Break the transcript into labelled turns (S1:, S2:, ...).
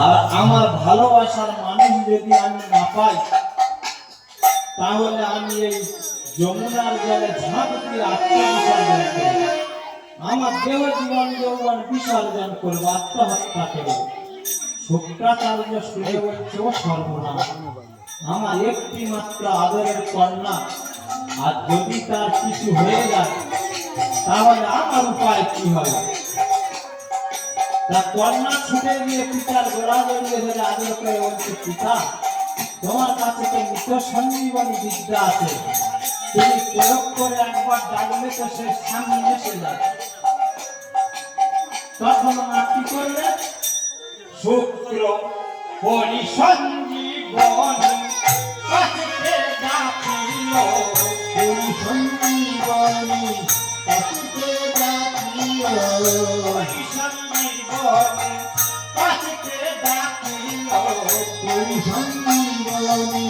S1: আর আমার ভালোবাসার মানুষ যদি আমি না পাই, তাহলে আমি এই যমুনার জলে ঝাঁপ দিয়ে আত্মবিসর্জন করব, আমার দেহ জীবন যৌবন বিসর্জন করবো, আত্মহত্যা করবো। শুক্রাচার্য শুনে বলছে, ও সর্বনাশ, আমার একটি মাত্র আদরের কন্যা, আর যদি তার কিছু হয়ে যায় তাহলে আমার উপায় কি হবে? তার কন্যা ছুটে গিয়ে পিতার গোড়া জড়িয়ে ধরে আদর করে বলছে, পিতা, তোমার কাছে তো মৃত সঞ্জীবনী বিদ্যা আছে, তুমি প্রয়োগ করে একবার ডাকলে তো সে সামনে এসে যাবে। তখন মা কি করবে? শুক্র পরিসঞ্জীবনী কাছে ডাকিল, পরিসঞ্জীবনী কাছে ডাকিল, পরিসঞ্জীবনী কাছে ডাকিল, পরিসঞ্জীবনী।